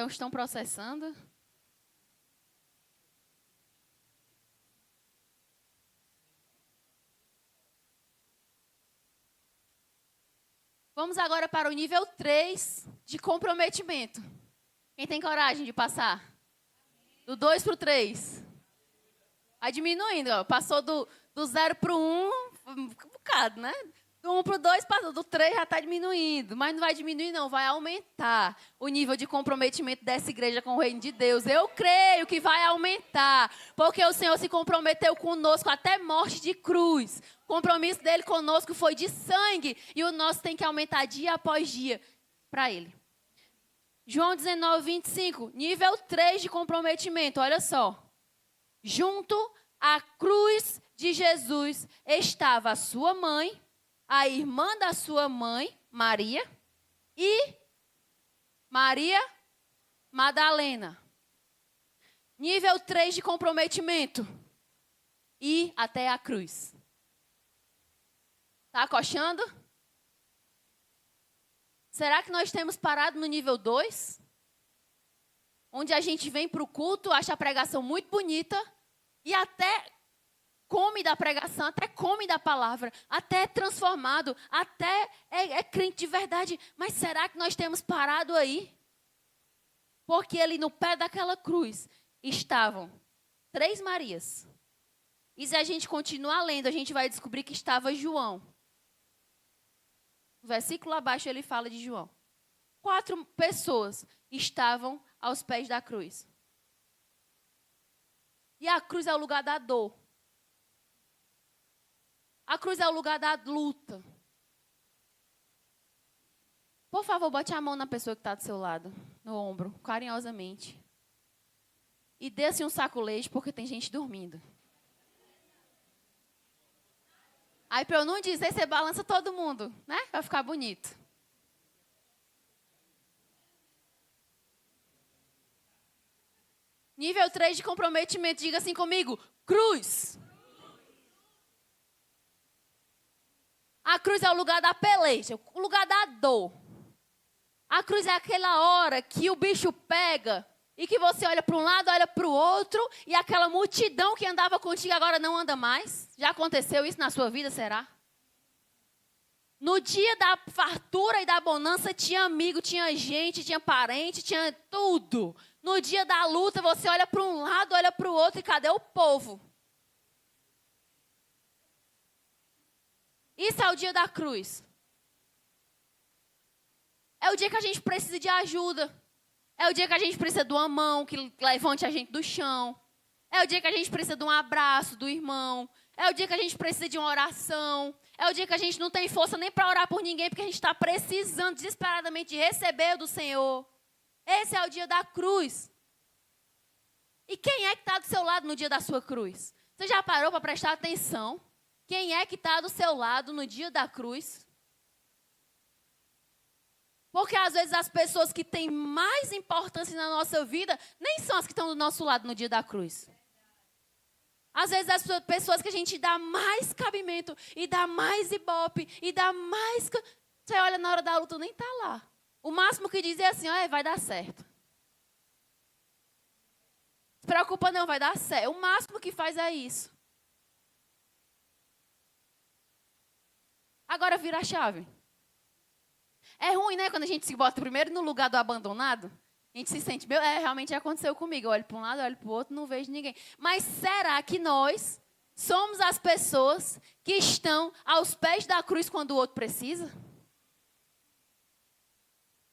Estão processando? Vamos agora para o nível 3 de comprometimento. Quem tem coragem de passar? Do 2 para o 3. Vai diminuindo, ó. Passou do 0 para o 1, um bocado, né? Do 1 para o 2, passou. Do 3 já está diminuindo. Mas não vai diminuir, não. Vai aumentar o nível de comprometimento dessa igreja com o reino de Deus. Eu creio que vai aumentar. Porque o Senhor se comprometeu conosco até morte de cruz. O compromisso dele conosco foi de sangue. E o nosso tem que aumentar dia após dia para ele. João 19, 25. Nível 3 de comprometimento. Olha só. Junto à cruz de Jesus estava a sua mãe, a irmã da sua mãe, Maria, e Maria Madalena. Nível 3 de comprometimento. Ir até a cruz. Tá acochando? Será que nós temos parado no nível 2? Onde a gente vem para o culto, acha a pregação muito bonita e até come da pregação, até come da palavra, até é transformado, até é crente de verdade. Mas será que nós temos parado aí? Porque ali no pé daquela cruz estavam 3 Marias. E se a gente continuar lendo, a gente vai descobrir que estava João. No versículo abaixo ele fala de João. 4 pessoas estavam aos pés da cruz. E a cruz é o lugar da dor. A cruz é o lugar da luta. Por favor, bote a mão na pessoa que está do seu lado, no ombro, carinhosamente. E dê assim um saculejo, porque tem gente dormindo. Aí, para eu não dizer, você balança todo mundo, né? Vai ficar bonito. Nível 3 de comprometimento, diga assim comigo, cruz. A cruz é o lugar da peleja, o lugar da dor. A cruz é aquela hora que o bicho pega e que você olha para um lado, olha para o outro e aquela multidão que andava contigo agora não anda mais. Já aconteceu isso na sua vida, será? No dia da fartura e da bonança tinha amigo, tinha gente, tinha parente, tinha tudo. No dia da luta você olha para um lado, olha para o outro e cadê o povo? Isso é o dia da cruz. É o dia que a gente precisa de ajuda. É o dia que a gente precisa de uma mão que levante a gente do chão. É o dia que a gente precisa de um abraço do irmão. É o dia que a gente precisa de uma oração. É o dia que a gente não tem força nem para orar por ninguém, porque a gente está precisando desesperadamente de receber do Senhor. Esse é o dia da cruz. E quem é que está do seu lado no dia da sua cruz? Você já parou para prestar atenção? Quem é que está do seu lado no dia da cruz? Porque às vezes as pessoas que têm mais importância na nossa vida nem são as que estão do nosso lado no dia da cruz. Às vezes as pessoas que a gente dá mais cabimento e dá mais ibope e dá mais... Você olha na hora da luta, nem está lá. O máximo que diz é assim, vai dar certo. Se preocupa não, vai dar certo. O máximo que faz é isso. Agora vira a chave. É ruim, né? Quando a gente se bota primeiro no lugar do abandonado. A gente se sente, realmente aconteceu comigo. Eu olho para um lado, olho para o outro, não vejo ninguém. Mas será que nós somos as pessoas que estão aos pés da cruz quando o outro precisa?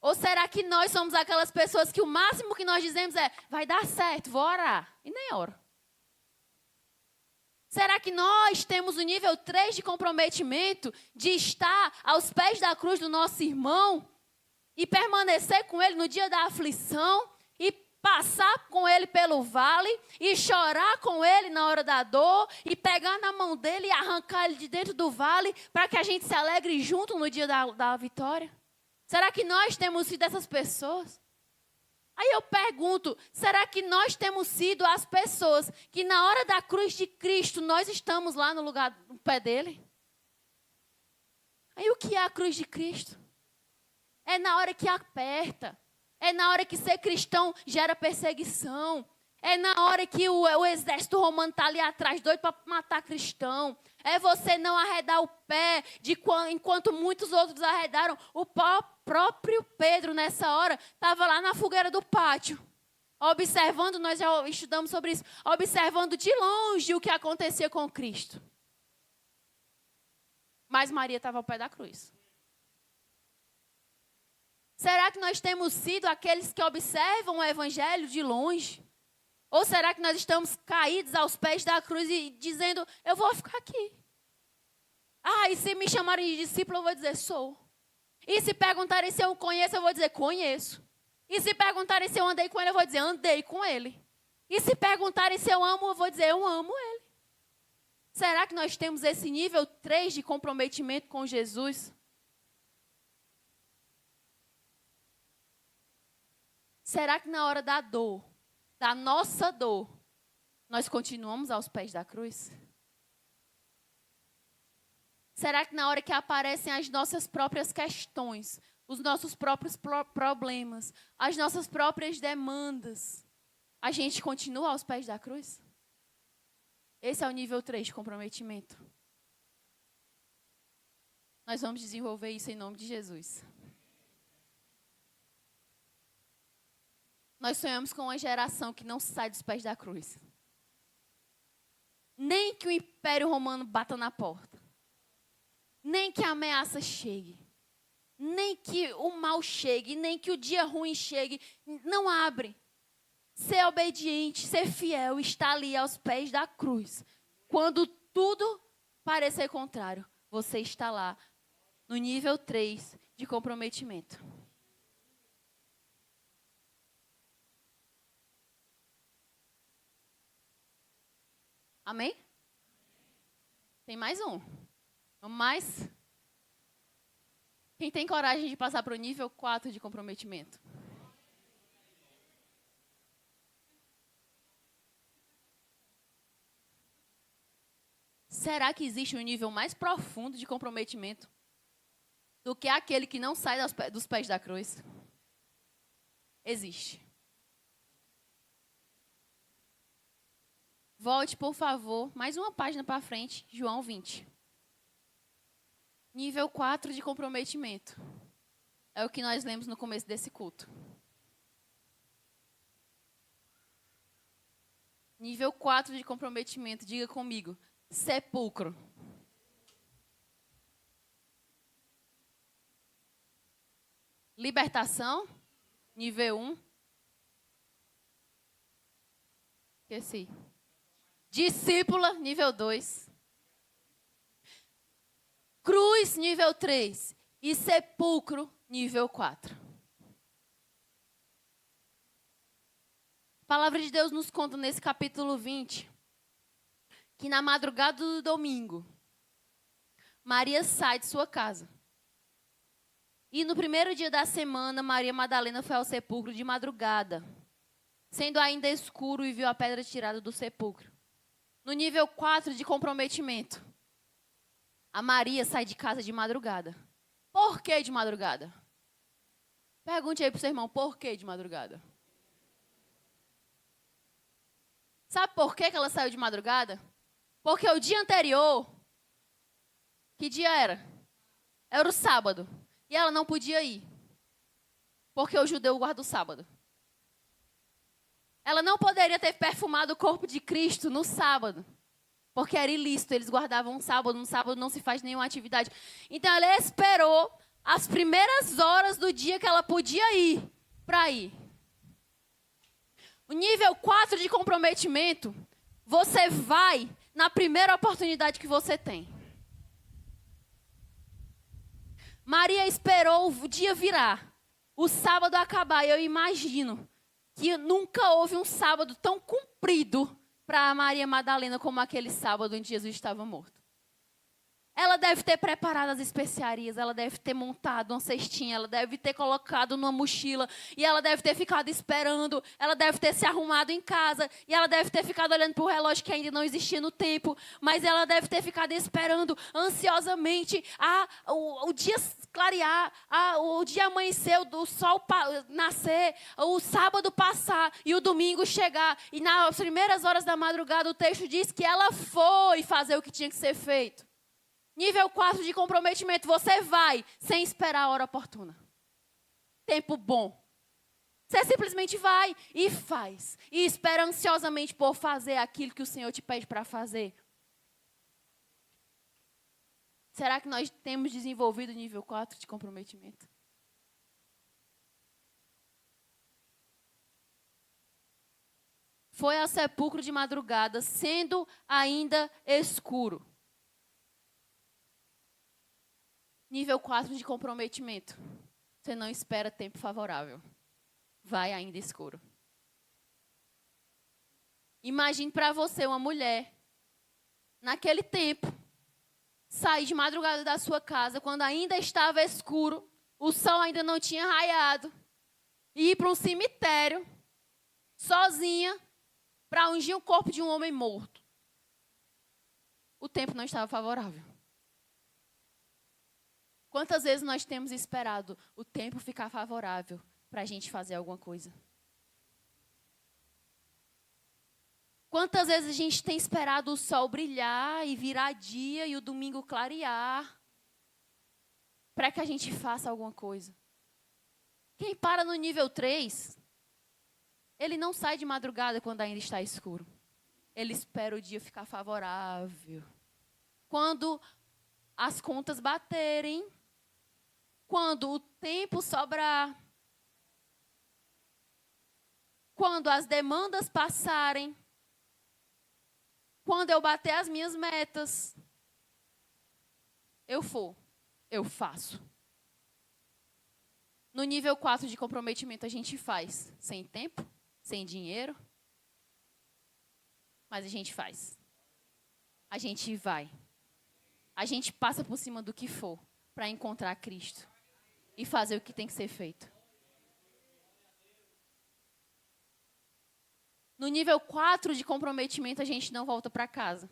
Ou será que nós somos aquelas pessoas que o máximo que nós dizemos é, vai dar certo, vou orar. E nem oro. Será que nós temos o nível 3 de comprometimento de estar aos pés da cruz do nosso irmão e permanecer com ele no dia da aflição e passar com ele pelo vale e chorar com ele na hora da dor e pegar na mão dele e arrancar ele de dentro do vale para que a gente se alegre junto no dia da vitória? Será que nós temos sido essas pessoas? Aí eu pergunto, será que nós temos sido as pessoas que na hora da cruz de Cristo, nós estamos lá no lugar do pé dele? Aí o que é a cruz de Cristo? É na hora que aperta. É na hora que ser cristão gera perseguição. É na hora que o exército romano está ali atrás, doido para matar cristão. É você não arredar o pé enquanto muitos outros arredaram. O próprio Pedro, nessa hora, estava lá na fogueira do pátio, observando, nós já estudamos sobre isso, observando de longe o que acontecia com Cristo. Mas Maria estava ao pé da cruz. Será que nós temos sido aqueles que observam o evangelho de longe? Ou será que nós estamos caídos aos pés da cruz e dizendo, eu vou ficar aqui? Ah, e se me chamarem de discípulo, eu vou dizer, sou. E se perguntarem se eu conheço, eu vou dizer, conheço. E se perguntarem se eu andei com ele, eu vou dizer, andei com ele. E se perguntarem se eu amo, eu vou dizer, eu amo ele. Será que nós temos esse nível 3 de comprometimento com Jesus? Será que na hora da dor, da nossa dor, nós continuamos aos pés da cruz? Será que na hora que aparecem as nossas próprias questões, os nossos próprios problemas, as nossas próprias demandas, a gente continua aos pés da cruz? Esse é o nível 3 de comprometimento. Nós vamos desenvolver isso em nome de Jesus. Nós sonhamos com uma geração que não sai dos pés da cruz. Nem que o Império Romano bata na porta. Nem que a ameaça chegue. Nem que o mal chegue. Nem que o dia ruim chegue. Não abre. Ser obediente, ser fiel, estar ali aos pés da cruz. Quando tudo parecer contrário, você está lá no nível 3 de comprometimento. Amém? Tem mais um. Vamos mais? Quem tem coragem de passar para o nível 4 de comprometimento? Será que existe um nível mais profundo de comprometimento do que aquele que não sai dos pés da cruz? Existe. Volte, por favor, mais uma página para frente, João 20. Nível 4 de comprometimento. É o que nós lemos no começo desse culto. Nível 4 de comprometimento, diga comigo. Sepulcro. Libertação, nível 1. Esqueci. Discípula, nível 2. Cruz, nível 3. E sepulcro, nível 4. A palavra de Deus nos conta nesse capítulo 20 que na madrugada do domingo, Maria sai de sua casa. E no primeiro dia da semana, Maria Madalena foi ao sepulcro de madrugada, sendo ainda escuro, e viu a pedra tirada do sepulcro. No nível 4 de comprometimento, a Maria sai de casa de madrugada. Por que de madrugada? Pergunte aí para o seu irmão, por que de madrugada? Sabe por que ela saiu de madrugada? Porque o dia anterior, que dia era? Era o sábado. E ela não podia ir. Porque o judeu guarda o sábado. Ela não poderia ter perfumado o corpo de Cristo no sábado. Porque era ilícito, eles guardavam um sábado. No sábado não se faz nenhuma atividade. Então ela esperou as primeiras horas do dia que ela podia ir para ir. O nível 4 de comprometimento, você vai na primeira oportunidade que você tem. Maria esperou o dia virar, o sábado acabar. Eu imagino que nunca houve um sábado tão comprido para Maria Madalena como aquele sábado em que Jesus estava morto. Ela deve ter preparado as especiarias, ela deve ter montado uma cestinha, ela deve ter colocado numa mochila, e ela deve ter ficado esperando, ela deve ter se arrumado em casa, e ela deve ter ficado olhando para o relógio que ainda não existia no tempo, mas ela deve ter ficado esperando ansiosamente o dia clarear, o dia amanhecer, o sol nascer, o sábado passar e o domingo chegar. E nas primeiras horas da madrugada o texto diz que ela foi fazer o que tinha que ser feito. Nível 4 de comprometimento, você vai sem esperar a hora oportuna. Tempo bom. Você simplesmente vai e faz. E espera ansiosamente por fazer aquilo que o Senhor te pede para fazer. Será que nós temos desenvolvido o nível 4 de comprometimento? Foi ao sepulcro de madrugada, sendo ainda escuro. Nível 4 de comprometimento. Você não espera tempo favorável. Vai ainda escuro. Imagine para você uma mulher, naquele tempo, sair de madrugada da sua casa, quando ainda estava escuro, o sol ainda não tinha raiado, e ir para um cemitério, sozinha, para ungir o corpo de um homem morto. O tempo não estava favorável. Quantas vezes nós temos esperado o tempo ficar favorável para a gente fazer alguma coisa? Quantas vezes a gente tem esperado o sol brilhar e virar dia e o domingo clarear para que a gente faça alguma coisa? Quem para no nível 3, ele não sai de madrugada quando ainda está escuro. Ele espera o dia ficar favorável. Quando as contas baterem, quando o tempo sobrar, quando as demandas passarem, quando eu bater as minhas metas, eu faço. No nível 4 de comprometimento, a gente faz sem tempo, sem dinheiro, mas a gente faz. A gente vai. A gente passa por cima do que for para encontrar Cristo e fazer o que tem que ser feito. No nível 4 de comprometimento, a gente não volta para casa.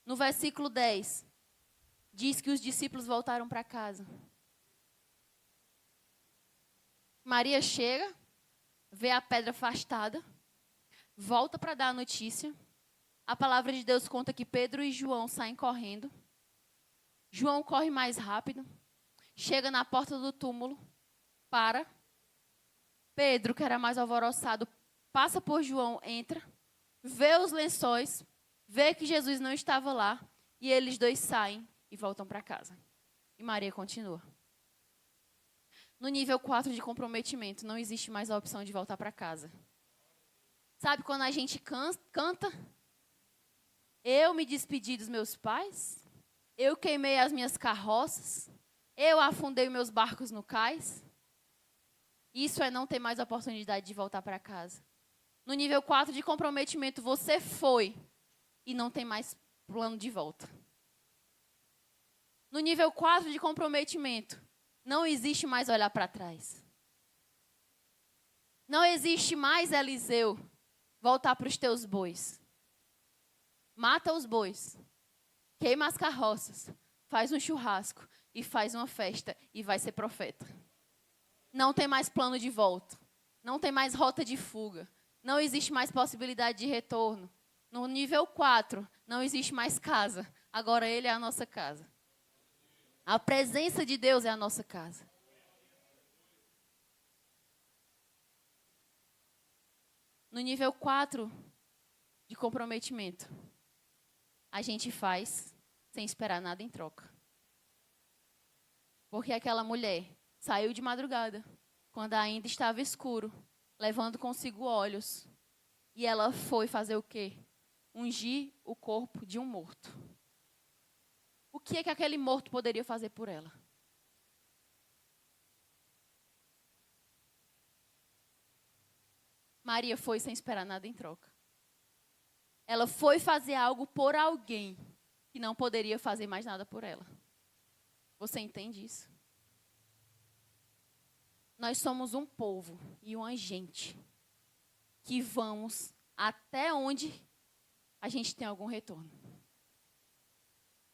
No versículo 10, diz que os discípulos voltaram para casa. Maria chega, vê a pedra afastada, volta para dar a notícia. A palavra de Deus conta que Pedro e João saem correndo. João corre mais rápido, chega na porta do túmulo, para. Pedro, que era mais alvoroçado, passa por João, entra, vê os lençóis, vê que Jesus não estava lá, e eles dois saem e voltam para casa. E Maria continua. No nível 4 de comprometimento, não existe mais a opção de voltar para casa. Sabe quando a gente canta? Eu me despedi dos meus pais, eu queimei as minhas carroças, eu afundei meus barcos no cais. Isso é não ter mais a oportunidade de voltar para casa. No nível 4 de comprometimento, você foi e não tem mais plano de volta. No nível 4 de comprometimento, não existe mais olhar para trás. Não existe mais, Eliseu, voltar para os teus bois. Mata os bois, queima as carroças, faz um churrasco e faz uma festa e vai ser profeta. Não tem mais plano de volta. Não tem mais rota de fuga. Não existe mais possibilidade de retorno. No nível 4, não existe mais casa. Agora ele é a nossa casa. A presença de Deus é a nossa casa. No nível 4 de comprometimento, a gente faz sem esperar nada em troca. Porque aquela mulher saiu de madrugada, quando ainda estava escuro, levando consigo olhos. E ela foi fazer o quê? Ungir o corpo de um morto. O que é que aquele morto poderia fazer por ela? Maria foi sem esperar nada em troca. Ela foi fazer algo por alguém que não poderia fazer mais nada por ela. Você entende isso? Nós somos um povo e uma gente que vamos até onde a gente tem algum retorno.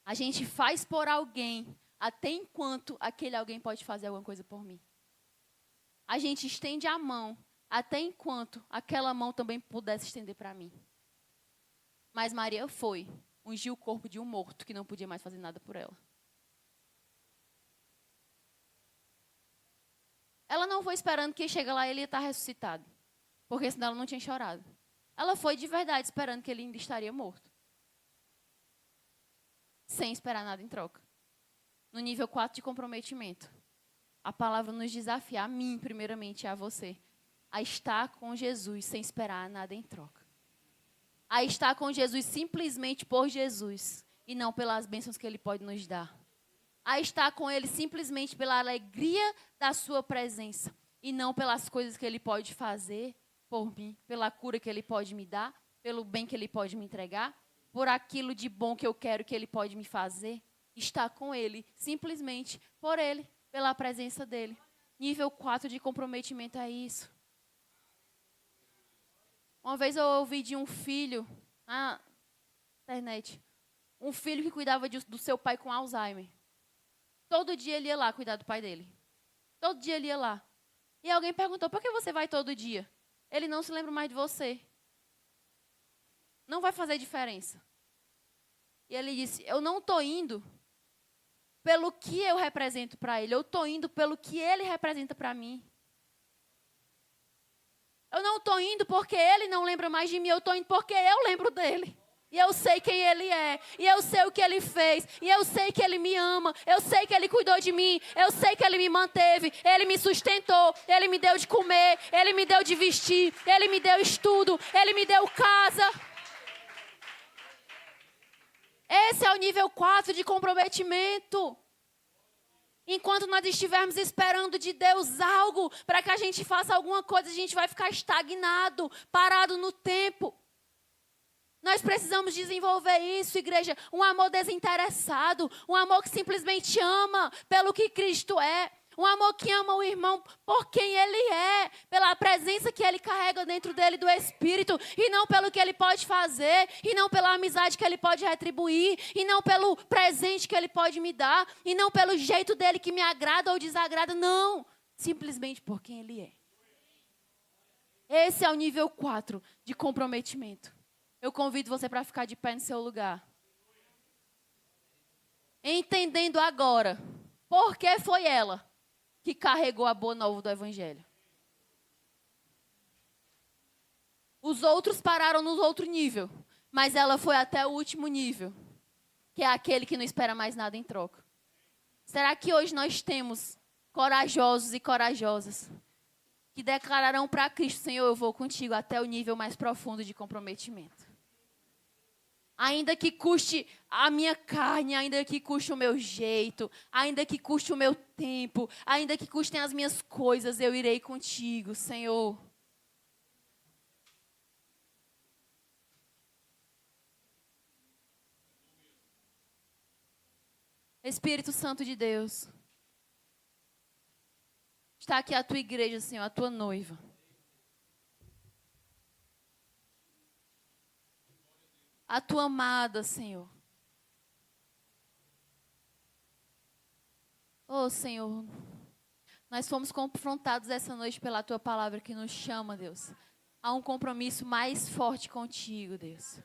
A gente faz por alguém até enquanto aquele alguém pode fazer alguma coisa por mim. A gente estende a mão até enquanto aquela mão também pudesse estender para mim. Mas Maria foi, ungiu o corpo de um morto que não podia mais fazer nada por ela. Ela não foi esperando que chega lá e ele ia estar ressuscitado. Porque senão ela não tinha chorado. Ela foi de verdade esperando que ele ainda estaria morto. Sem esperar nada em troca. No nível 4 de comprometimento. A palavra nos desafia, a mim primeiramente e a você, a estar com Jesus sem esperar nada em troca. A estar com Jesus simplesmente por Jesus e não pelas bênçãos que Ele pode nos dar. A estar com Ele simplesmente pela alegria da sua presença e não pelas coisas que Ele pode fazer por mim, pela cura que Ele pode me dar, pelo bem que Ele pode me entregar, por aquilo de bom que eu quero que Ele pode me fazer. Estar com Ele simplesmente por Ele, pela presença dEle. Nível 4 de comprometimento é isso. Uma vez eu ouvi de um filho na internet, um filho que cuidava do seu pai com Alzheimer. Todo dia ele ia lá cuidar do pai dele. Todo dia ele ia lá. E alguém perguntou, por que você vai todo dia? Ele não se lembra mais de você. Não vai fazer diferença. E ele disse, eu não estou indo pelo que eu represento para ele. Eu estou indo pelo que ele representa para mim. Eu não estou indo porque ele não lembra mais de mim. Eu estou indo porque eu lembro dele. E eu sei quem ele é. E eu sei o que ele fez. E eu sei que ele me ama. Eu sei que ele cuidou de mim. Eu sei que ele me manteve. Ele me sustentou. Ele me deu de comer. Ele me deu de vestir. Ele me deu estudo. Ele me deu casa. Esse é o nível 4 de comprometimento. Enquanto nós estivermos esperando de Deus algo para que a gente faça alguma coisa, a gente vai ficar estagnado, parado no tempo. Nós precisamos desenvolver isso, igreja. Um amor desinteressado, um amor que simplesmente ama pelo que Cristo é. Um amor que ama o irmão por quem ele é, pela presença que ele carrega dentro dele do Espírito, e não pelo que ele pode fazer, e não pela amizade que ele pode retribuir, e não pelo presente que ele pode me dar, e não pelo jeito dele que me agrada ou desagrada, não. Simplesmente por quem ele é. Esse é o nível 4 de comprometimento. Eu convido você para ficar de pé no seu lugar. Entendendo agora, por que foi ela que carregou a boa nova do Evangelho. Os outros pararam no outro nível, mas ela foi até o último nível, que é aquele que não espera mais nada em troca. Será que hoje nós temos corajosos e corajosas que declararão para Cristo, Senhor, eu vou contigo até o nível mais profundo de comprometimento? Ainda que custe a minha carne, ainda que custe o meu jeito, ainda que custe o meu tempo, ainda que custem as minhas coisas, eu irei contigo, Senhor. Espírito Santo de Deus, está aqui a tua igreja, Senhor, a tua noiva. A tua amada, Senhor. Oh, Senhor, nós fomos confrontados essa noite pela tua palavra que nos chama, Deus, a um compromisso mais forte contigo, Deus.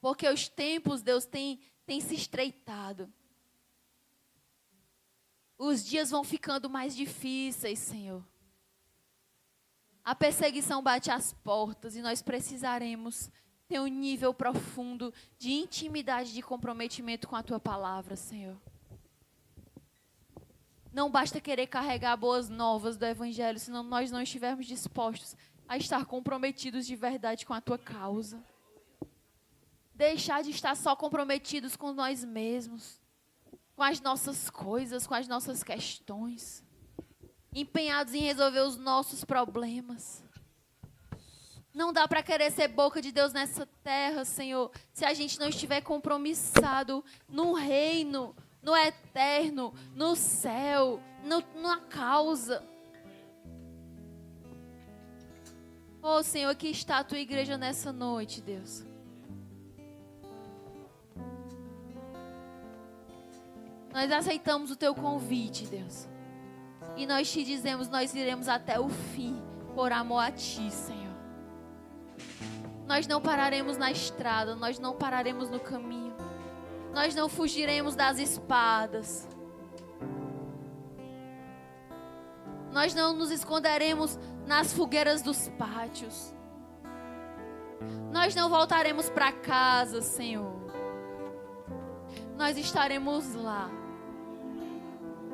Porque os tempos, Deus, têm se estreitado. Os dias vão ficando mais difíceis, Senhor. A perseguição bate às portas e nós precisaremos ter um nível profundo de intimidade, de comprometimento com a tua palavra, Senhor. Não basta querer carregar boas novas do Evangelho, se nós não estivermos dispostos a estar comprometidos de verdade com a tua causa. Deixar de estar só comprometidos com nós mesmos, com as nossas coisas, com as nossas questões, empenhados em resolver os nossos problemas. Não dá para querer ser boca de Deus nessa terra, Senhor, se a gente não estiver compromissado no reino, no eterno, no céu, na causa. Oh, Senhor, aqui está a tua igreja nessa noite, Deus. Nós aceitamos o teu convite, Deus. E nós te dizemos, nós iremos até o fim, por amor a ti, Senhor. Nós não pararemos na estrada, nós não pararemos no caminho. Nós não fugiremos das espadas. Nós não nos esconderemos nas fogueiras dos pátios. Nós não voltaremos para casa, Senhor. Nós estaremos lá,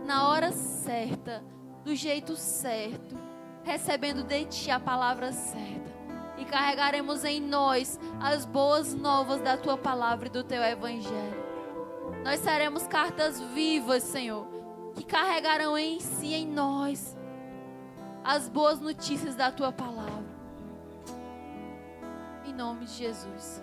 na hora certa, do jeito certo, recebendo de ti a palavra certa. E carregaremos em nós as boas novas da tua palavra e do teu evangelho. Nós seremos cartas vivas, Senhor, que carregarão em si, em nós, as boas notícias da tua palavra. Em nome de Jesus.